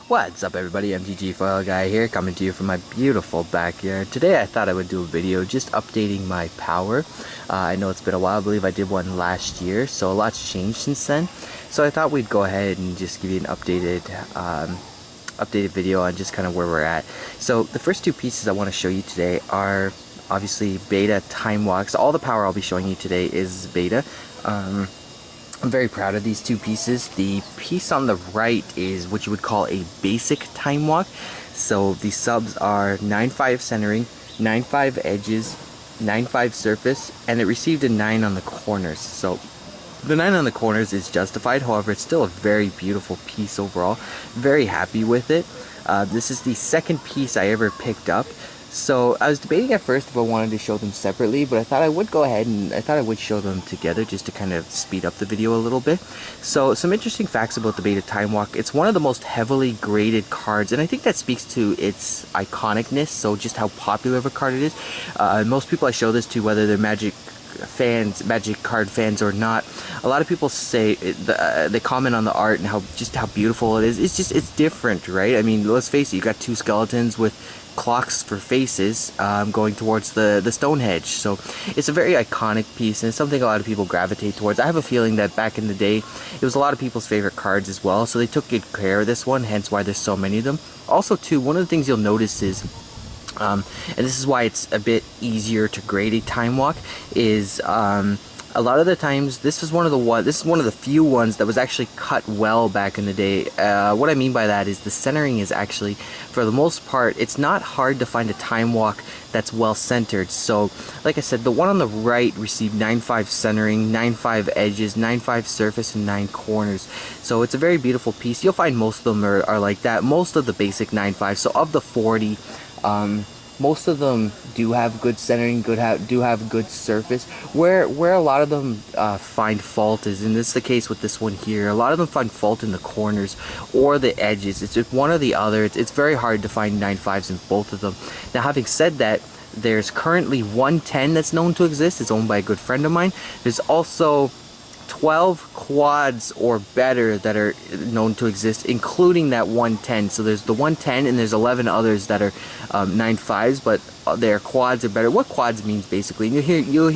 What's up everybody, MTGFoilGuy here, coming to you from my beautiful backyard. Today I thought I would do a video just updating my power. I know it's been a while, I believe I did one last year, so a lot's changed since then. So I thought we'd go ahead and just give you an updated video on just kind of where we're at. So the first two pieces I want to show you today are obviously Beta Time Walks. All the power I'll be showing you today is Beta. I'm very proud of these two pieces. The piece on the right is what you would call a basic time walk. So the subs are 9.5 centering, 9.5 edges, 9.5 surface, and it received a 9 on the corners. So the 9 on the corners is justified, however it's still a very beautiful piece overall. Very happy with it. This is the second piece I ever picked up. So I was debating at first if I wanted to show them separately, but I thought I would go ahead and I thought I would show them together just to kind of speed up the video a little bit. So some interesting facts about the Beta Time Walk. It's one of the most heavily graded cards, and I think that speaks to its iconicness, so just how popular of a card it is. Most people I show this to, whether they're Magic card fans or not, a lot of people say they comment on the art and how beautiful it is. It's different, right? I mean, let's face it, you got two skeletons with clocks for faces going towards the stone hedge, so it's a very iconic piece and it's something a lot of people gravitate towards. I have a feeling that back in the day it was a lot of people's favorite cards as well, so they took good care of this one, hence why there's so many of them. Also too, one of the things you'll notice is and this is why it's a bit easier to grade a time walk, is a lot of the times this is one of the few ones that was actually cut well back in the day. What I mean by that is the centering is actually, for the most part, it's not hard to find a time walk that's well centered. So like I said, the one on the right received 9.5 centering, 9.5 edges, 9.5 surface, and 9 corners. So it's a very beautiful piece. You'll find most of them are like that. Most of the basic 9.5, so of the 40, most of them do have good centering, do have good surface. Where a lot of them find fault is, and this is the case with this one here, a lot of them find fault in the corners or the edges. It's just one or the other. It's very hard to find 9.5s in both of them. Now, having said that, there's currently 110 that's known to exist. It's owned by a good friend of mine. There's also 12 quads or better that are known to exist, including that 110. So there's the 110 and there's 11 others that are 9.5s, but their quads are better. What quads means basically, and you'll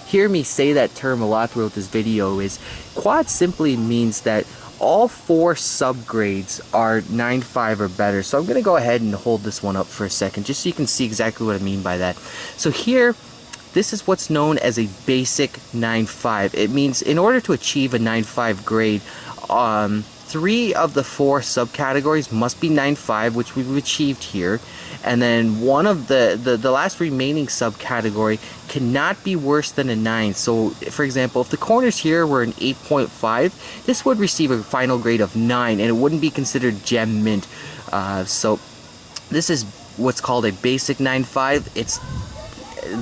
hear me say that term a lot throughout this video, is quad simply means that all 4 subgrades are 9.5 or better. So I'm going to go ahead and hold this one up for a second just so you can see exactly what I mean by that. So here, this is what's known as a basic 9.5. It means in order to achieve a 9.5 grade, 3 of the 4 subcategories must be 9.5, which we've achieved here, and then one of the last remaining subcategory cannot be worse than a 9. So for example, if the corners here were an 8.5, this would receive a final grade of 9 and it wouldn't be considered gem mint. So this is what's called a basic 9.5. It's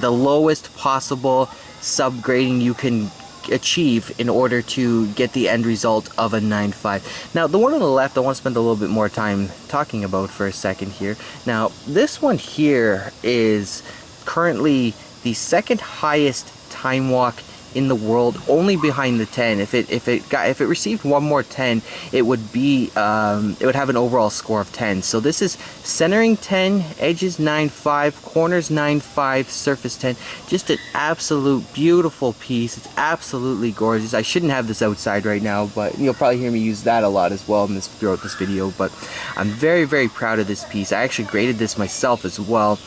the lowest possible subgrading you can achieve in order to get the end result of a 9.5. Now the one on the left I want to spend a little bit more time talking about for a second here. Now this one here is currently the second highest time walk in the world, only behind the 10. If it received one more 10, it would have an overall score of 10. So this is centering 10, edges 9.5, corners 9.5, surface 10. Just an absolute beautiful piece. It's absolutely gorgeous. I shouldn't have this outside right now, but you'll probably hear me use that a lot as well throughout this video. But I'm very, very proud of this piece. I actually graded this myself as well.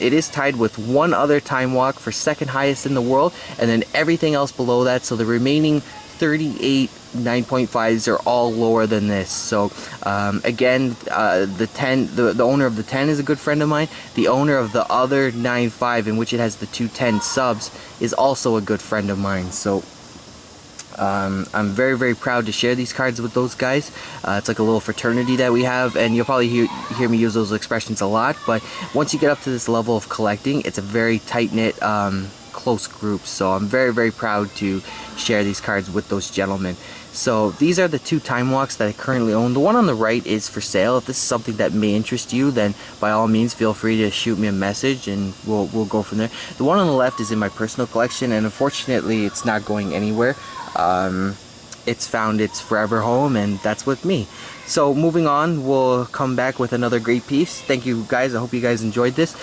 It is tied with one other time walk for second highest in the world, and then everything else below that. So the remaining 38 9.5s are all lower than this. So again, the 10, the owner of the 10 is a good friend of mine. The owner of the other 9.5, in which it has the 210 subs, is also a good friend of mine. So I'm very, very proud to share these cards with those guys. It's like a little fraternity that we have, and you'll probably hear me use those expressions a lot, but once you get up to this level of collecting, it's a very tight-knit close group. So I'm very, very proud to share these cards with those gentlemen. So these are the 2 time walks that I currently own. The one on the right is for sale. If this is something that may interest you, then by all means feel free to shoot me a message and we'll go from there. The one on the left is in my personal collection, and unfortunately it's not going anywhere. it's found its forever home, and that's with me. So moving on, we'll come back with another great piece. Thank you guys. I hope you guys enjoyed this.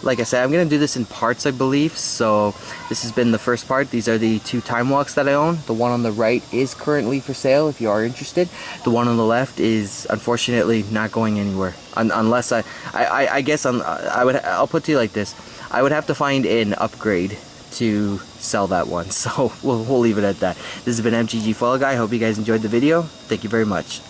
Like I said, I'm gonna do this in parts, I believe. So this has been the first part. These are the 2 time walks that I own. The one on the right is currently for sale if you are interested. The one on the left is unfortunately not going anywhere, unless I guess I'll put it to you like this: I would have to find an upgrade to sell that one. So we'll leave it at that. This has been MTGFoilGuy. I hope you guys enjoyed the video. Thank you very much.